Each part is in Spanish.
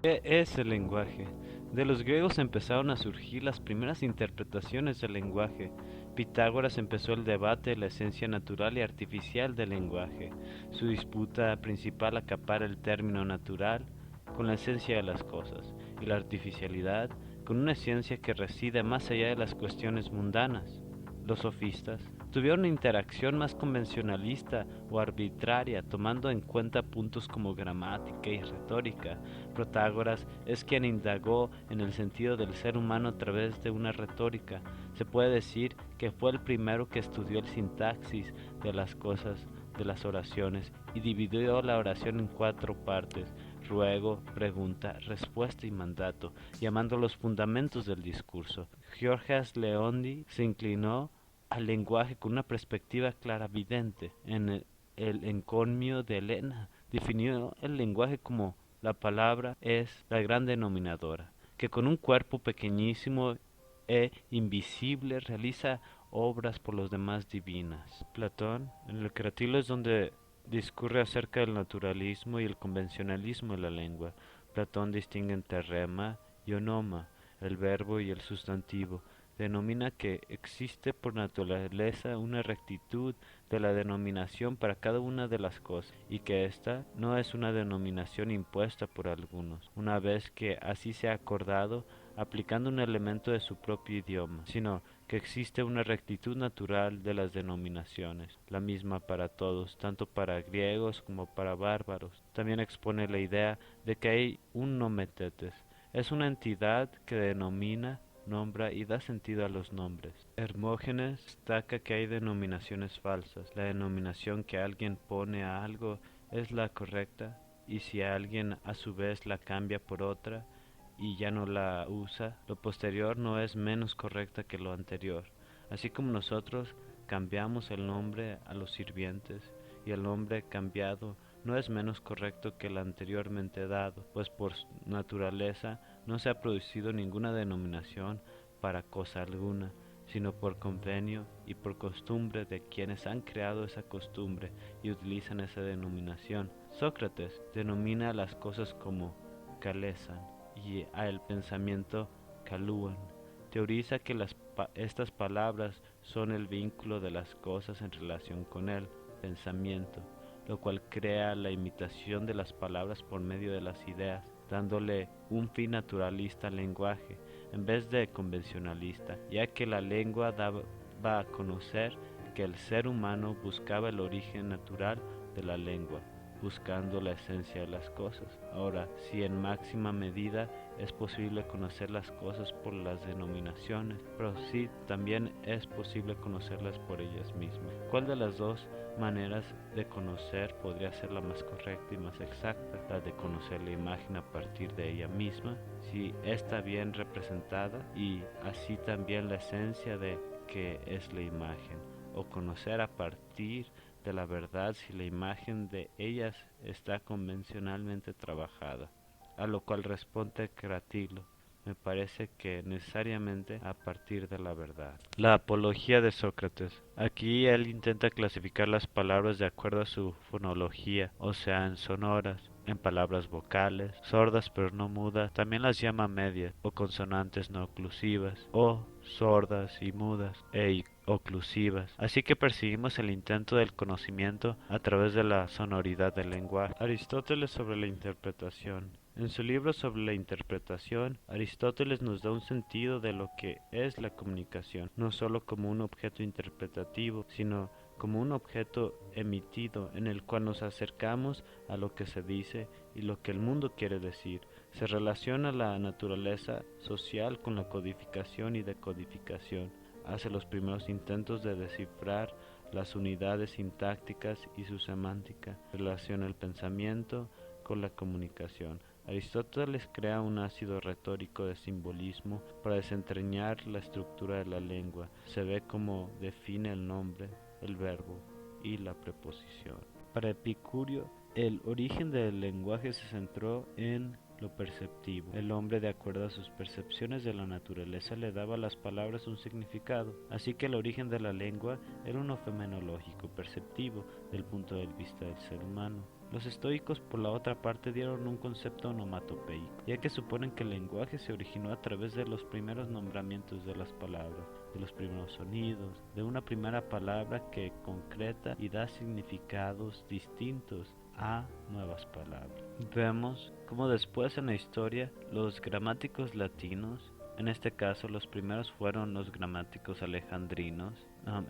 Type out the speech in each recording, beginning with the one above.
¿Qué es el lenguaje? De los griegos empezaron a surgir las primeras interpretaciones del lenguaje. Pitágoras empezó el debate de la esencia natural y artificial del lenguaje. Su disputa principal acapara el término natural con la esencia de las cosas y la artificialidad con una esencia que reside más allá de las cuestiones mundanas. Los sofistas tuvieron una interacción más convencionalista o arbitraria, tomando en cuenta puntos como gramática y retórica. Protágoras es quien indagó en el sentido del ser humano a través de una retórica. Se puede decir que fue el primero que estudió el sintaxis de las cosas, de las oraciones, y dividió la oración en cuatro partes: ruego, pregunta, respuesta y mandato, llamando los fundamentos del discurso. Georges Leondi se inclinó al lenguaje con una perspectiva clarividente. En el encomio de Helena definió el lenguaje como la palabra es la gran denominadora, que con un cuerpo pequeñísimo e invisible realiza obras por los demás divinas. Platón, en el Cratilo es donde discurre acerca del naturalismo y el convencionalismo de la lengua. Platón distingue entre rema y onoma, el verbo y el sustantivo. Denomina que existe por naturaleza una rectitud de la denominación para cada una de las cosas, y que ésta no es una denominación impuesta por algunos, una vez que así se ha acordado, aplicando un elemento de su propio idioma, sino que existe una rectitud natural de las denominaciones, la misma para todos, tanto para griegos como para bárbaros. También expone la idea de que hay un nometetes, es una entidad que denomina, nombra y da sentido a los nombres. Hermógenes destaca que hay denominaciones falsas. La denominación que alguien pone a algo es la correcta, y si alguien a su vez la cambia por otra y ya no la usa, lo posterior no es menos correcta que lo anterior. Así como nosotros cambiamos el nombre a los sirvientes, y el nombre cambiado no es menos correcto que el anteriormente dado, pues por naturaleza no se ha producido ninguna denominación para cosa alguna, sino por convenio y por costumbre de quienes han creado esa costumbre y utilizan esa denominación. Sócrates denomina a las cosas como calesan y a el pensamiento calúan. Teoriza que estas palabras son el vínculo de las cosas en relación con el pensamiento, lo cual crea la imitación de las palabras por medio de las ideas, dándole un fin naturalista al lenguaje, en vez de convencionalista, ya que la lengua daba a conocer que el ser humano buscaba el origen natural de la lengua, buscando la esencia de las cosas. Ahora, si en máxima medida es posible conocer las cosas por las denominaciones, pero sí también es posible conocerlas por ellas mismas. ¿Cuál de las dos maneras de conocer podría ser la más correcta y más exacta? La de conocer la imagen a partir de ella misma, si está bien representada, y así también la esencia de que es la imagen, o conocer a partir de la verdad si la imagen de ellas está convencionalmente trabajada. A lo cual responde Cratilo: me parece que necesariamente a partir de la verdad. La apología de Sócrates. Aquí él intenta clasificar las palabras de acuerdo a su fonología, o sea, en sonoras, en palabras vocales, sordas pero no mudas, también las llama medias, o consonantes no oclusivas, o sordas y mudas, e oclusivas. Así que percibimos el intento del conocimiento a través de la sonoridad del lenguaje. Aristóteles sobre la interpretación. En su libro sobre la interpretación, Aristóteles nos da un sentido de lo que es la comunicación, no solo como un objeto interpretativo, sino como un objeto emitido en el cual nos acercamos a lo que se dice y lo que el mundo quiere decir. Se relaciona la naturaleza social con la codificación y decodificación. Hace los primeros intentos de descifrar las unidades sintácticas y su semántica. Relaciona el pensamiento con la comunicación. Aristóteles crea un ácido retórico de simbolismo para desentrañar la estructura de la lengua. Se ve cómo define el nombre, el verbo y la preposición. Para Epicurio, el origen del lenguaje se centró en lo perceptivo. El hombre, de acuerdo a sus percepciones de la naturaleza, le daba a las palabras un significado, así que el origen de la lengua era uno fenomenológico, perceptivo, del punto de vista del ser humano. Los estoicos, por la otra parte, dieron un concepto onomatopeico, ya que suponen que el lenguaje se originó a través de los primeros nombramientos de las palabras, de los primeros sonidos, de una primera palabra que concreta y da significados distintos a nuevas palabras. Vemos cómo después en la historia los gramáticos latinos, en este caso los primeros fueron los gramáticos alejandrinos,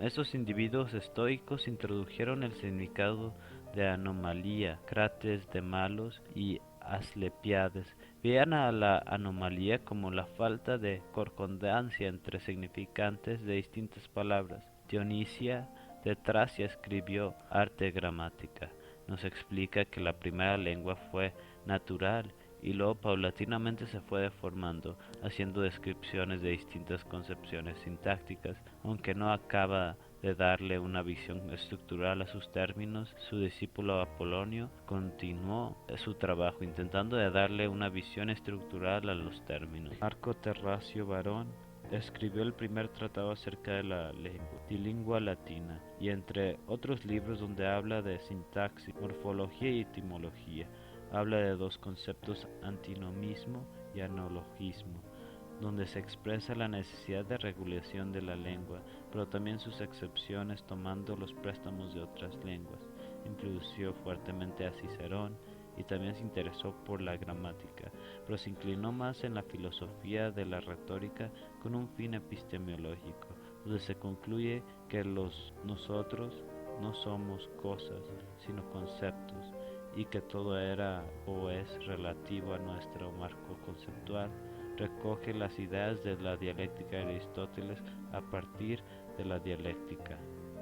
esos individuos estoicos introdujeron el significado de anomalía, crates de malos y asclepiades. Veían a la anomalía como la falta de concordancia entre significantes de distintas palabras. Dionisia de Tracia escribió Arte Gramática. Nos explica que la primera lengua fue natural y luego paulatinamente se fue deformando, haciendo descripciones de distintas concepciones sintácticas, aunque no acaba de darle una visión estructural a sus términos. Su discípulo Apolonio continuó su trabajo intentando de darle una visión estructural a los términos. Marco Terracio Varón escribió el primer tratado acerca de la lengua, de lengua latina, y entre otros libros donde habla de sintaxis, morfología y etimología, habla de dos conceptos, antinomismo y analogismo, donde se expresa la necesidad de regulación de la lengua, pero también sus excepciones tomando los préstamos de otras lenguas. Influyó fuertemente a Cicerón y también se interesó por la gramática, pero se inclinó más en la filosofía de la retórica con un fin epistemológico, donde se concluye que nosotros no somos cosas, sino conceptos, y que todo era o es relativo a nuestro marco conceptual. Recoge las ideas de la dialéctica de Aristóteles a partir de la dialéctica.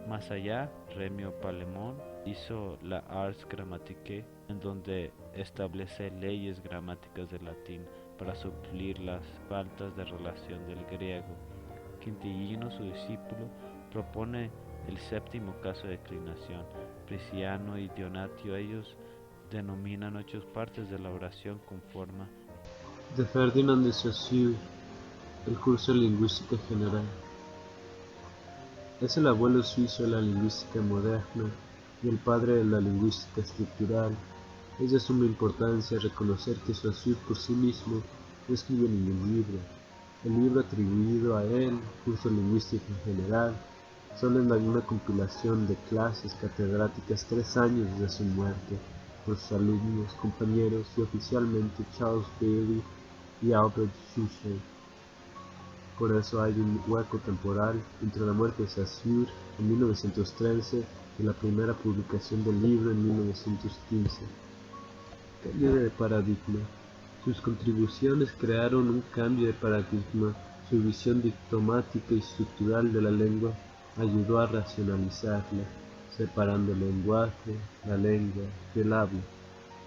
Más allá, Remio Palemón hizo la Ars Grammaticae, en donde establece leyes gramáticas del latín para suplir las faltas de relación del griego. Quintiliano, su discípulo, propone el séptimo caso de declinación. Prisciano y Dionatio, ellos denominan 8 partes de la oración con forma. De Ferdinand de Saussure, el curso de lingüística general. Es el abuelo suizo de la lingüística moderna y el padre de la lingüística estructural. Es de suma importancia reconocer que Saussure por sí mismo no escribió ningún libro. El libro atribuido a él, Curso de Lingüística General, solo es una compilación de clases catedráticas 3 años desde su muerte por sus alumnos, compañeros y oficialmente Charles Bailey y Albert Schweitzer. Por eso hay un hueco temporal entre la muerte de Saussure en 1913 y la primera publicación del libro en 1915. Cambio de paradigma. Sus contribuciones crearon un cambio de paradigma. Su visión dictomática y estructural de la lengua ayudó a racionalizarla, separando el lenguaje, la lengua y el habla,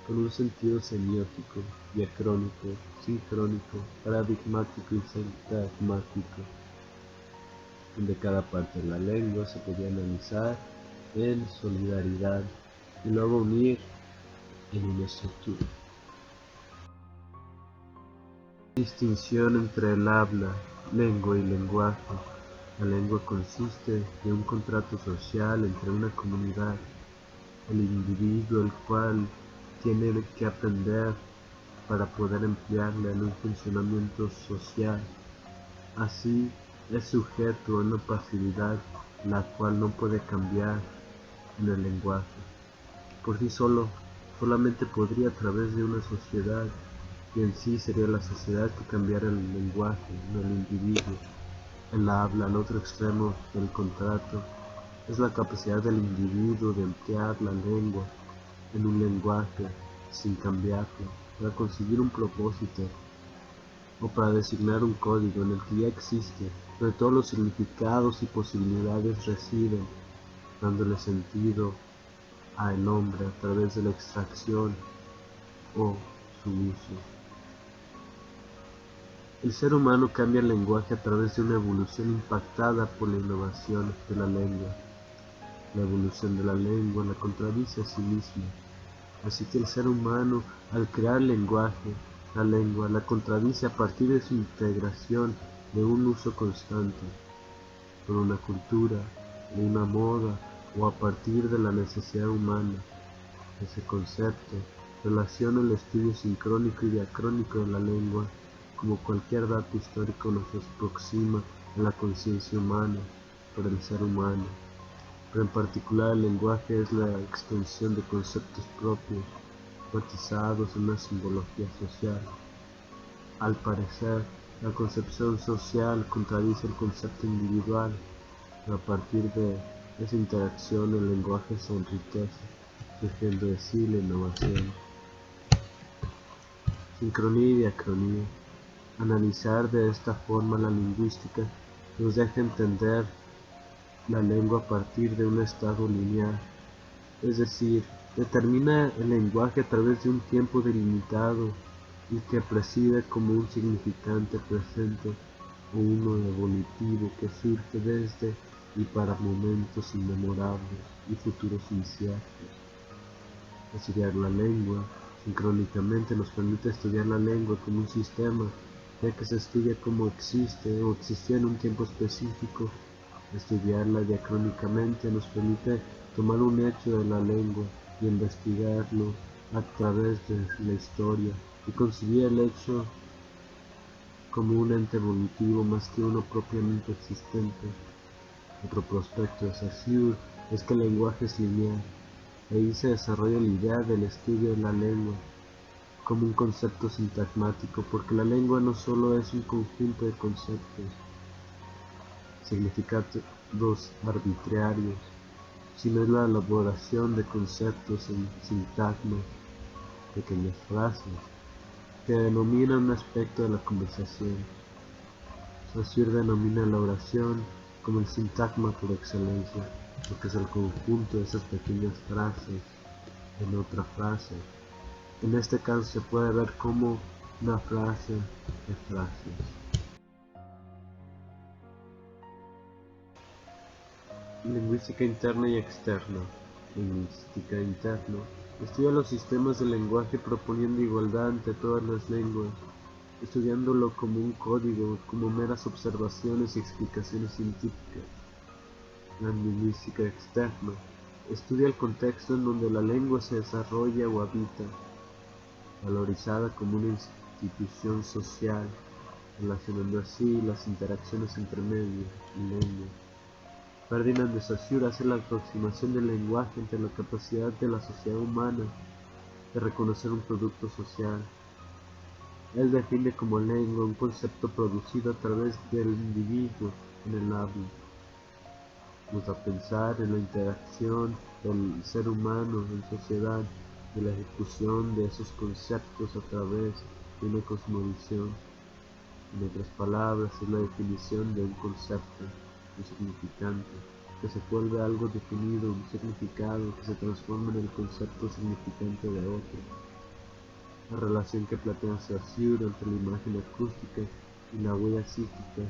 con un sentido semiótico, diacrónico, sincrónico, paradigmático y sintagmático, donde cada parte de la lengua se podía analizar en solidaridad y luego unir en una estructura. Distinción entre el habla, lengua y lenguaje. La lengua consiste de un contrato social entre una comunidad, el individuo, el cual tiene que aprender para poder emplearla en un funcionamiento social. Así, es sujeto a una pasividad la cual no puede cambiar en el lenguaje. Por sí solo, solamente podría a través de una sociedad, y en sí sería la sociedad que cambiara el lenguaje, no el individuo. El habla, al otro extremo del contrato, es la capacidad del individuo de emplear la lengua en un lenguaje sin cambiarlo, para conseguir un propósito o para designar un código en el que ya existe, donde todos los significados y posibilidades residen, dándole sentido al hombre a través de la extracción o su uso. El ser humano cambia el lenguaje a través de una evolución impactada por la innovación de la lengua. La evolución de la lengua la contradice a sí misma, así que el ser humano, al crear lenguaje, La lengua la contradice a partir de su integración de un uso constante, por una cultura, o una moda, o a partir de la necesidad humana. Ese concepto relaciona el estudio sincrónico y diacrónico de la lengua, como cualquier dato histórico nos aproxima a la conciencia humana por el ser humano, pero en particular el lenguaje es la extensión de conceptos propios, batizados en una simbología social. Al parecer, la concepción social contradice el concepto individual, pero a partir de esa interacción el lenguaje se enriquece, surgiendo de sí la innovación. Sincronía y diacronía. Analizar de esta forma la lingüística nos deja entender la lengua a partir de un estado lineal, es decir, determina el lenguaje a través de un tiempo delimitado y que preside como un significante presente o uno evolutivo que surge desde y para momentos inmemorables y futuros inciertos. Estudiar la lengua sincrónicamente nos permite estudiar la lengua como un sistema, ya que se estudia cómo existe o existió en un tiempo específico. Estudiarla diacrónicamente nos permite tomar un hecho de la lengua y investigarlo a través de la historia y concebir el hecho como un ente evolutivo más que uno propiamente existente. Otro prospecto de Saussure es que el lenguaje es lineal. Ahí se desarrolla la idea del estudio de la lengua como un concepto sintagmático, porque la lengua no solo es un conjunto de conceptos, significados arbitrarios, sino es la elaboración de conceptos en sintagmas, pequeñas frases, que denominan un aspecto de la conversación. Saussure denomina la oración como el sintagma por excelencia, porque es el conjunto de esas pequeñas frases en otra frase. En este caso se puede ver como una frase de frases. Lingüística interna y externa. Lingüística interna estudia los sistemas de lenguaje proponiendo igualdad entre todas las lenguas, estudiándolo como un código, como meras observaciones y explicaciones científicas. La lingüística externa estudia el contexto en donde la lengua se desarrolla o habita, valorizada como una institución social, relacionando así las interacciones entre medio y lengua. Ferdinand de Saussure hace la aproximación del lenguaje entre la capacidad de la sociedad humana de reconocer un producto social. Él define como lengua un concepto producido a través del individuo en el habla. Nos da a pensar en la interacción del ser humano en sociedad y la ejecución de esos conceptos a través de una cosmovisión. En otras palabras, es la definición de un concepto, un significante, que se vuelve algo definido, un significado que se transforma en el concepto significante de otro. La relación que plantea Saussure entre la imagen acústica y la huella psíquica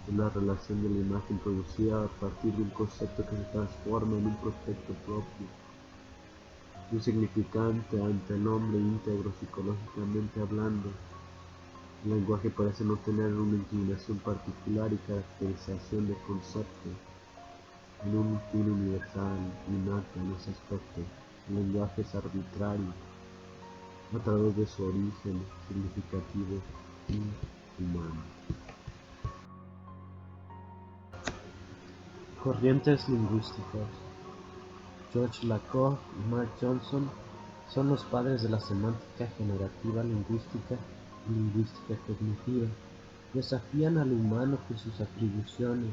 es la relación de la imagen producida a partir de un concepto que se transforma en un prospecto propio, un significante ante el hombre íntegro psicológicamente hablando. El lenguaje parece no tener una inclinación particular y caracterización de conceptos en un fin universal, innato en ese aspecto. El lenguaje es arbitrario a través de su origen significativo y humano. Corrientes lingüísticas. George Lakoff y Mark Johnson son los padres de la semántica generativa lingüística y lingüística cognitiva. Desafían al humano por sus atribuciones,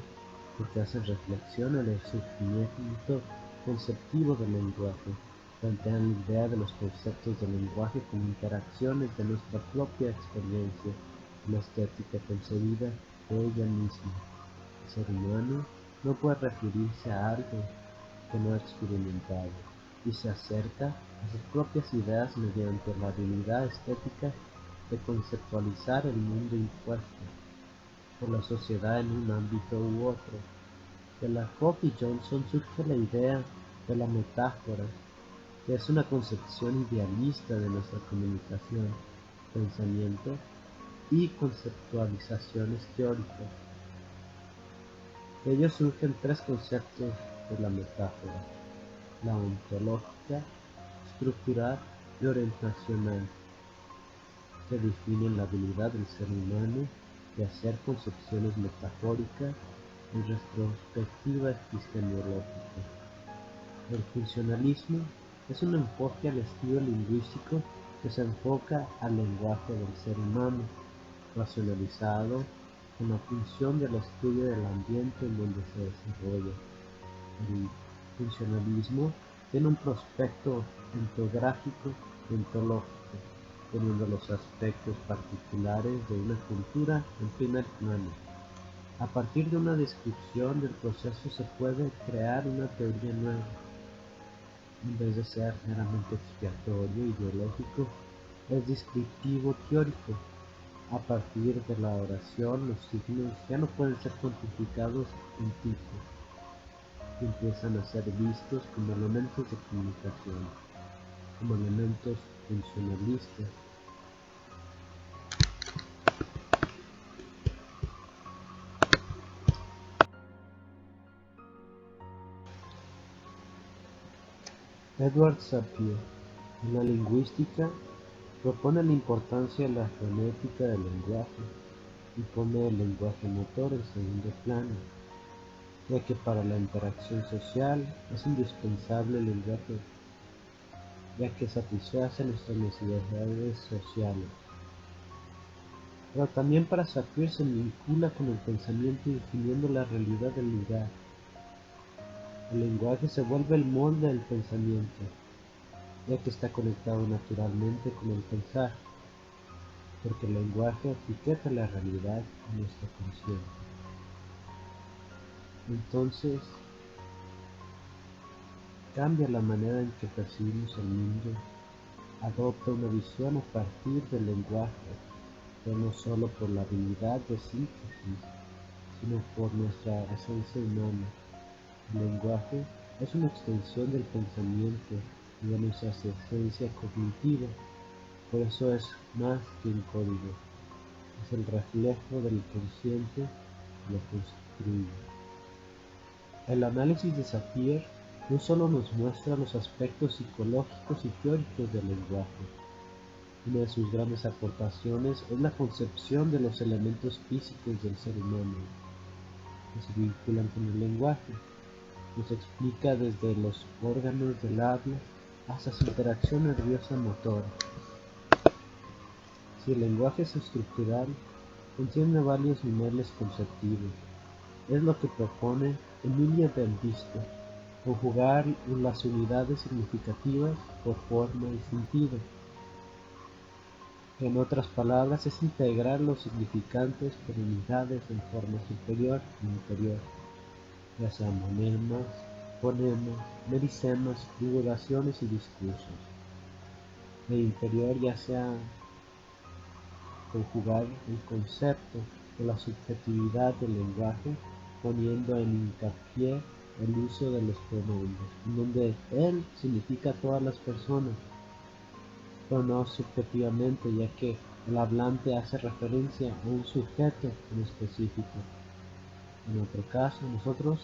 porque hacen reflexión en el surgimiento conceptivo del lenguaje, plantean la idea de los conceptos del lenguaje como interacciones de nuestra propia experiencia, una estética concebida de ella misma. El ser humano no puede referirse a algo que no ha experimentado, y se acerca a sus propias ideas mediante la habilidad estética de conceptualizar el mundo impuesto por la sociedad en un ámbito u otro. De Lakoff y Johnson surge la idea de la metáfora, que es una concepción idealista de nuestra comunicación. pensamiento y conceptualizaciones teóricas. De ello surgen tres conceptos de la metáfora: la ontológica, estructural y orientacional, que definen la habilidad del ser humano de hacer concepciones metafóricas en retrospectiva epistemológica. El funcionalismo es un enfoque al estudio lingüístico que se enfoca al lenguaje del ser humano, racionalizado con la función del estudio del ambiente en donde se desarrolla. El funcionalismo tiene un prospecto ontográfico y ontológico, poniendo los aspectos particulares de una cultura en primer plano. A partir de una descripción del proceso se puede crear una teoría nueva. En vez de ser meramente expiatorio ideológico, es descriptivo teórico. A partir de la oración, los signos ya no pueden ser cuantificados en tipos y empiezan a ser vistos como elementos de comunicación, como elementos funcionalistas. Edward Sapir, en la lingüística, propone la importancia de la fonética del lenguaje y pone el lenguaje motor en segundo plano, ya que para la interacción social es indispensable el lenguaje, ya que satisface nuestras necesidades sociales. Pero también para Sapir se vincula con el pensamiento definiendo la realidad del lugar. El lenguaje se vuelve el molde del pensamiento, ya que está conectado naturalmente con el pensar, porque el lenguaje etiqueta la realidad a nuestra conciencia. Entonces, cambia la manera en que percibimos el mundo, adopta una visión a partir del lenguaje, pero no solo por la habilidad de síntesis, sino por nuestra esencia humana. El lenguaje es una extensión del pensamiento y de nuestra esencia cognitiva, por eso es más que un código, es el reflejo del consciente que lo construye. El análisis de Sapir no solo nos muestra los aspectos psicológicos y teóricos del lenguaje. Una de sus grandes aportaciones es la concepción de los elementos físicos del ser humano, que se vinculan con el lenguaje. Nos explica desde los órganos del habla hasta su interacción nerviosa motora. Si el lenguaje es estructural, contiene varios niveles conceptivos. Es lo que propone Emilia Benveniste, conjugar las unidades significativas por forma y sentido. En otras palabras, es integrar los significantes por unidades en forma superior e inferior, ya sean fonemas, mericemas, divulgaciones y discursos. E inferior ya sea conjugar el concepto de la subjetividad del lenguaje, poniendo en hincapié el uso de los pronombres, en donde él significa todas las personas, pero no subjetivamente, ya que el hablante hace referencia a un sujeto en específico. En otro caso, nosotros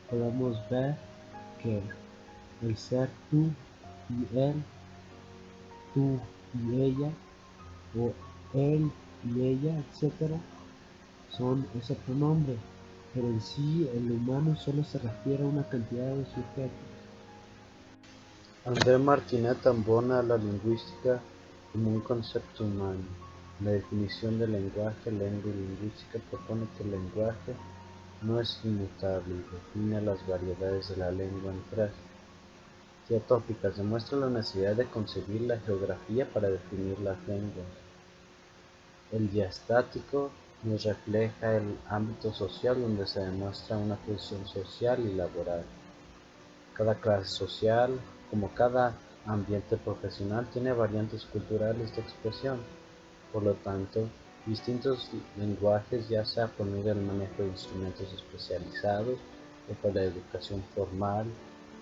podemos ver que el ser tú y él, tú y ella, o él y ella, etc., son ese pronombre, pero en sí el humano solo se refiere a una cantidad de sujetos. André Martinet abona la lingüística como un concepto humano. La definición de lenguaje, lengua y lingüística propone que el lenguaje no es inmutable y define las variedades de la lengua en tres. Teotópicas demuestra la necesidad de concebir la geografía para definir las lenguas. El diastático nos refleja el ámbito social donde se demuestra una función social y laboral. Cada clase social, como cada ambiente profesional, tiene variantes culturales de expresión. Por lo tanto, distintos lenguajes, ya sea por medio del manejo de instrumentos especializados o por la educación formal,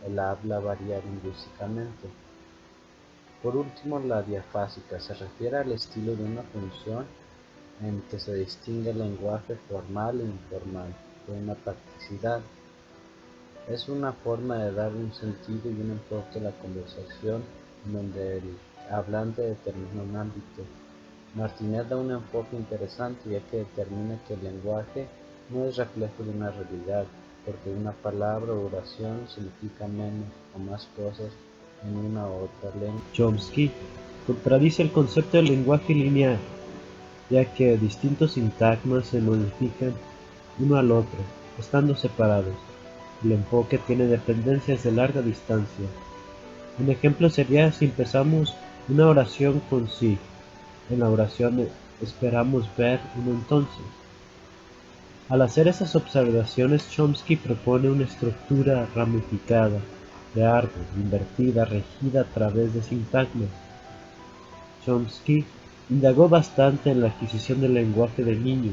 el habla varía lingüísticamente. Por último, la diafásica se refiere al estilo de una función en que se distingue el lenguaje formal e informal de una practicidad. Es una forma de dar un sentido y un enfoque a la conversación en donde el hablante determina un ámbito. Martinet da un enfoque interesante ya que determina que el lenguaje no es reflejo de una realidad, porque una palabra o oración significa menos o más cosas en una u otra lengua. Chomsky contradice el concepto del lenguaje lineal, ya que distintos sintagmas se modifican uno al otro, estando separados. El enfoque tiene dependencias de larga distancia. Un ejemplo sería si empezamos una oración con sí. En la oración esperamos ver un entonces. Al hacer esas observaciones, Chomsky propone una estructura ramificada, de árbol, invertida, regida a través de sintagmas. Chomsky indagó bastante en la adquisición del lenguaje del niño,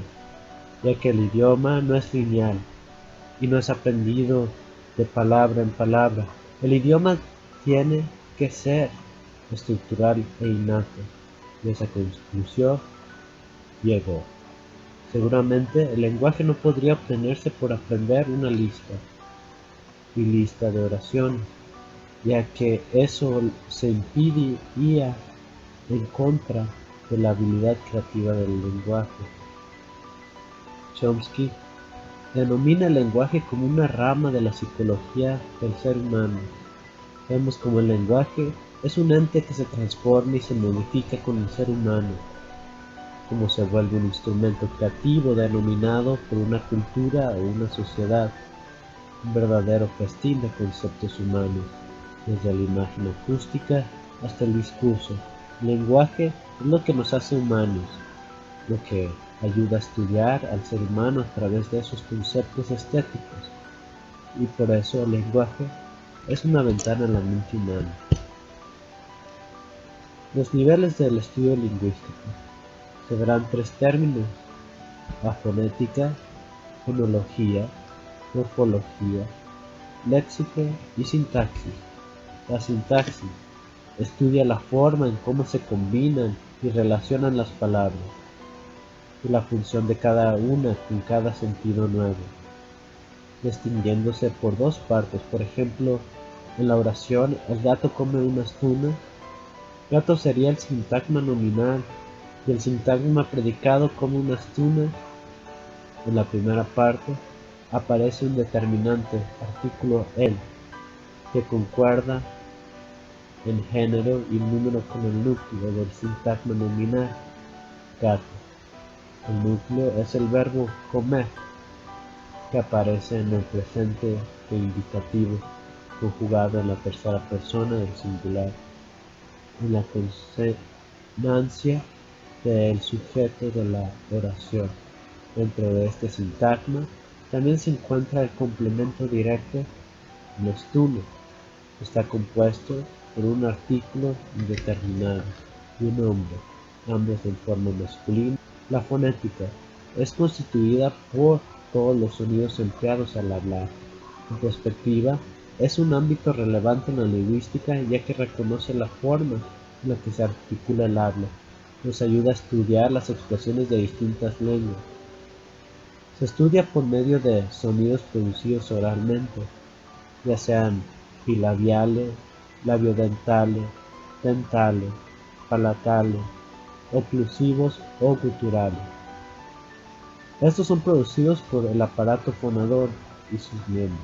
ya que el idioma no es lineal y no es aprendido de palabra en palabra. El idioma tiene que ser estructural e innato. Y a esa conclusión llegó. Seguramente el lenguaje no podría obtenerse por aprender una lista y lista de oraciones, ya que eso se impediría en contra de la habilidad creativa del lenguaje. Chomsky denomina el lenguaje como una rama de la psicología del ser humano. Vemos como el lenguaje es un ente que se transforma y se modifica con el ser humano, como se vuelve un instrumento creativo denominado por una cultura o una sociedad, un verdadero festín de conceptos humanos, desde la imagen acústica hasta el discurso. El lenguaje es lo que nos hace humanos, lo que ayuda a estudiar al ser humano a través de esos conceptos estéticos, y por eso el lenguaje es una ventana a la mente humana. Los niveles del estudio lingüístico se verán tres términos: la fonética, fonología, morfología, léxico y sintaxis. La sintaxis estudia la forma en cómo se combinan y relacionan las palabras, y la función de cada una con cada sentido nuevo, distinguiéndose por dos partes. Por ejemplo, en la oración, el gato come unas tunas. Gato sería el sintagma nominal y el sintagma predicado come unas tunas. En la primera parte aparece un determinante, artículo el, que concuerda en género y número con el núcleo del sintagma nominal, gato. El núcleo es el verbo comer, que aparece en el presente de indicativo, conjugado en la tercera persona del singular, en la consonancia del sujeto de la oración. Dentro de este sintagma también se encuentra el complemento directo, los tunos. Está compuesto por un artículo indeterminado y un nombre, ambos en forma masculina. La fonética es constituida por todos los sonidos empleados al hablar. En perspectiva, es un ámbito relevante en la lingüística ya que reconoce la forma en la que se articula el habla. Nos ayuda a estudiar las expresiones de distintas lenguas. Se estudia por medio de sonidos producidos oralmente, ya sean bilabiales, labiodentales, dentales, palatales, oclusivos o guturales. Estos son producidos por el aparato fonador y sus miembros: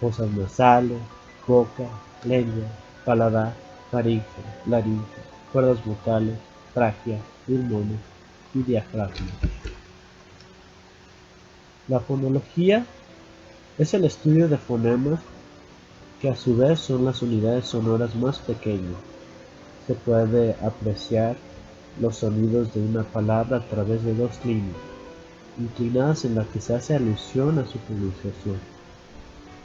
fosas nasales, boca, lengua, paladar, faringe, laringe, cuerdas vocales, tráquea, pulmones y diafragma. La fonología es el estudio de fonemas, que a su vez son las unidades sonoras más pequeñas. Se puede apreciar los sonidos de una palabra a través de dos líneas inclinadas en las que se hace alusión a su pronunciación,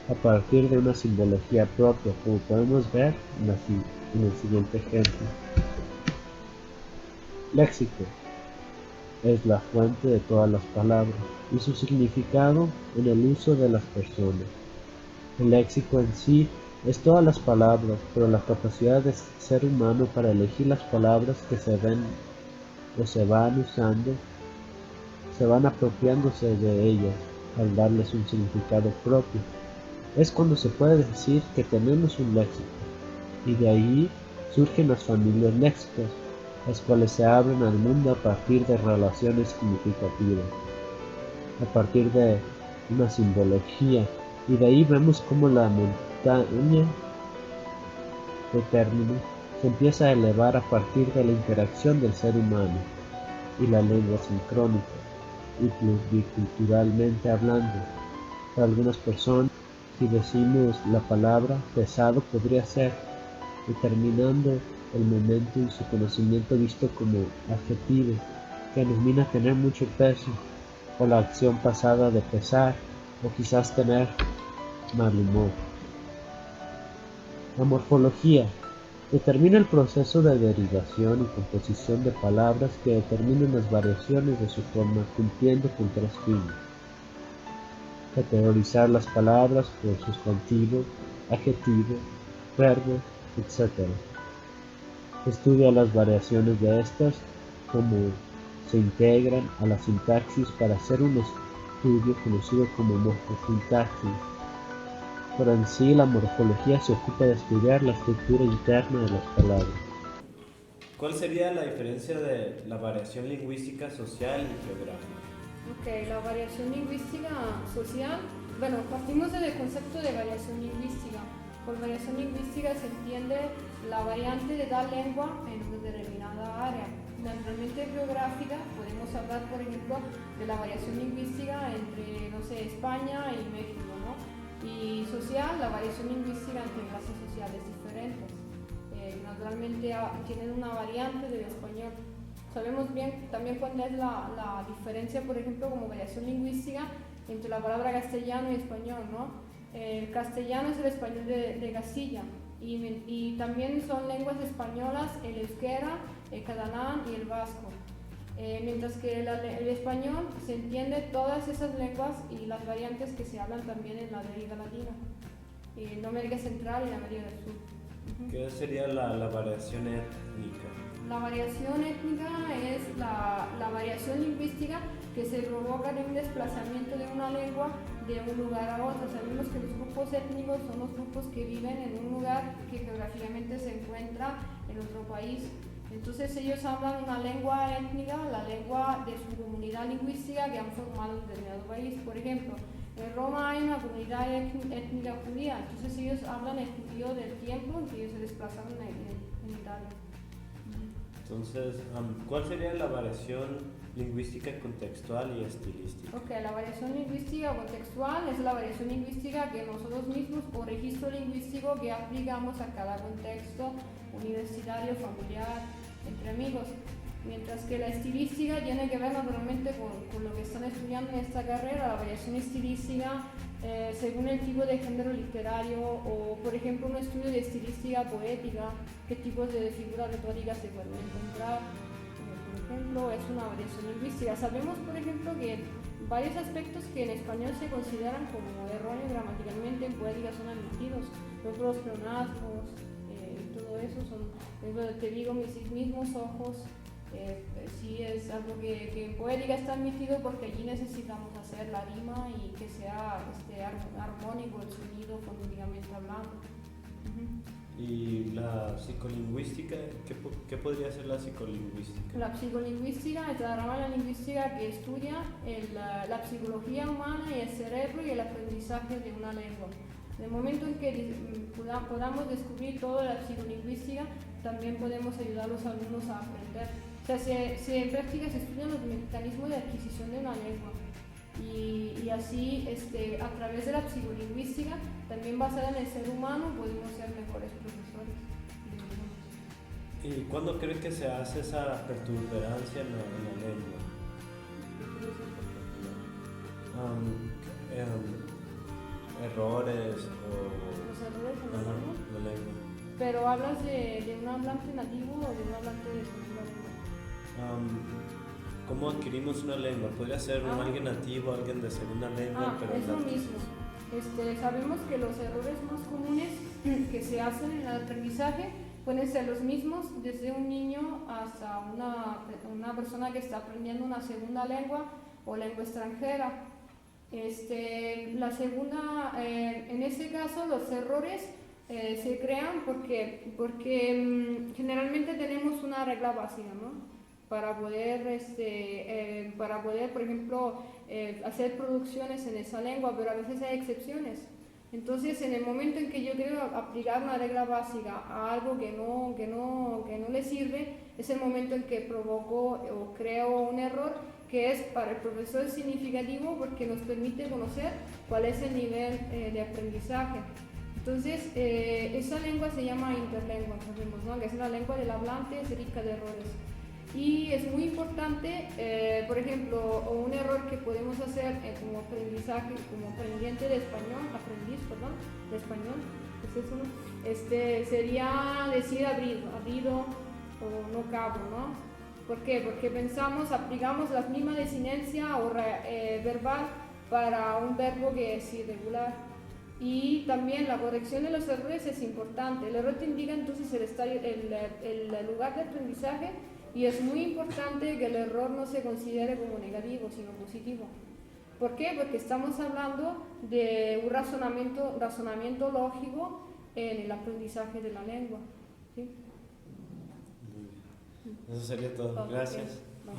a partir de una simbología propia, como podemos ver en el siguiente ejemplo. Léxico es la fuente de todas las palabras y su significado en el uso de las personas. El léxico en sí Es todas las palabras, pero la capacidad del ser humano para elegir las palabras que se ven o se van usando, se van apropiándose de ellas al darles un significado propio. Es cuando se puede decir que tenemos un léxico, y de ahí surgen las familias léxicas, las cuales se abren al mundo a partir de relaciones significativas, a partir de una simbología, y de ahí vemos cómo la montaña de términos se empieza a elevar a partir de la interacción del ser humano y la lengua sincrónica y pluriculturalmente hablando. Para algunas personas, si decimos la palabra pesado, podría ser, determinando el momento y su conocimiento visto como adjetivo, que denomina tener mucho peso, o la acción pasada de pesar, o quizás tener mal humor. La morfología determina el proceso de derivación y composición de palabras que determinan las variaciones de su forma cumpliendo con tres fines: categorizar las palabras por sustantivo, adjetivo, verbo, etc. Estudia las variaciones de estas, cómo se integran a la sintaxis para hacer un estudio conocido como morfosintaxis. Pero en sí la morfología se ocupa de estudiar la estructura interna de las palabras. ¿Cuál sería la diferencia de la variación lingüística social y geográfica? Ok, la variación lingüística social, bueno, partimos del concepto de variación lingüística. Por variación lingüística se entiende la variante de la lengua en una determinada área. Naturalmente geográfica, podemos hablar, por ejemplo, de la variación lingüística entre, no sé, España y México, ¿no? Y social, la variación lingüística entre clases sociales diferentes. Naturalmente tienen una variante del español. Sabemos bien también cuál es la diferencia, por ejemplo, como variación lingüística entre la palabra castellano y español, ¿no? El castellano es el español de Castilla y también son lenguas españolas el euskera, el catalán y el vasco. Mientras que el español se entiende todas esas lenguas y las variantes que se hablan también en la América Latina, en América Central y en América del Sur. ¿Qué sería la variación étnica? La variación étnica es la variación lingüística que se provoca de un desplazamiento de una lengua de un lugar a otro. Sabemos que los grupos étnicos son los grupos que viven en un lugar que geográficamente se encuentra en otro país. Entonces ellos hablan una lengua étnica, la lengua de su comunidad lingüística que han formado en determinado país. Por ejemplo, en Roma hay una comunidad étnica judía, entonces ellos hablan el judío del tiempo en que ellos se desplazaron en Italia. Entonces, ¿cuál sería la variación lingüística contextual y estilística? Ok, la variación lingüística contextual es la variación lingüística que nosotros mismos, o registro lingüístico que aplicamos a cada contexto universitario, familiar, entre amigos. Mientras que la estilística tiene que ver naturalmente con lo que están estudiando en esta carrera. La variación estilística según el tipo de género literario o, por ejemplo, un estudio de estilística poética, qué tipos de figuras retóricas se pueden encontrar. Por ejemplo, es una variación lingüística. Sabemos, por ejemplo, que varios aspectos que en español se consideran como erróneos gramaticalmente en poética son admitidos. Por ejemplo, los pleonasmos, todo eso son, te digo, mis mismos ojos. Sí es algo que en poética está admitido porque allí necesitamos hacer la rima y que sea armónico el sonido fonéticamente hablando. ¿Y la psicolingüística? ¿Qué podría ser la psicolingüística? La psicolingüística es la rama de la lingüística que estudia la psicología humana y el cerebro y el aprendizaje de una lengua. En el momento en que podamos descubrir toda la psicolingüística, también podemos ayudar a los alumnos a aprender. O sea, en práctica se estudian los mecanismos de adquisición de una lengua y así a través de la psicolingüística, también basada en el ser humano, podemos ser mejores profesores. ¿Y cuándo crees que se hace esa pertuberancia en la lengua? Errores o... Los errores en la lengua. La lengua. Pero hablas de un hablante nativo o de un hablante de segunda lengua. ¿Cómo adquirimos una lengua? Podría ser alguien nativo, alguien de segunda lengua, pero es lo mismo. sabemos que los errores más comunes que se hacen en el aprendizaje pueden ser los mismos desde un niño hasta una persona que está aprendiendo una segunda lengua o lengua extranjera. La segunda, en ese caso los errores se crean porque generalmente tenemos una regla básica, ¿no? Para poder, por ejemplo, hacer producciones en esa lengua, pero a veces hay excepciones. Entonces, en el momento en que yo quiero aplicar una regla básica a algo que no le sirve, es el momento en que provoco o creo un error que es para el profesor significativo porque nos permite conocer cuál es el nivel de aprendizaje. Entonces, esa lengua se llama interlengua, sabemos, ¿no? Que es una lengua del hablante, es rica de errores. Y es muy importante, por ejemplo, un error que podemos hacer como aprendizaje, como aprendiente de español, de español, ¿es eso, no? Sería decir abrido o no cabo, ¿no? ¿Por qué? Porque aplicamos la misma desinencia o verbal para un verbo que es irregular. Y también la corrección de los errores es importante. El error te indica entonces el lugar de aprendizaje. Y es muy importante que el error no se considere como negativo, sino positivo. ¿Por qué? Porque estamos hablando de un razonamiento lógico en el aprendizaje de la lengua. ¿Sí? Muy bien. Eso sería todo. Gracias. Vale.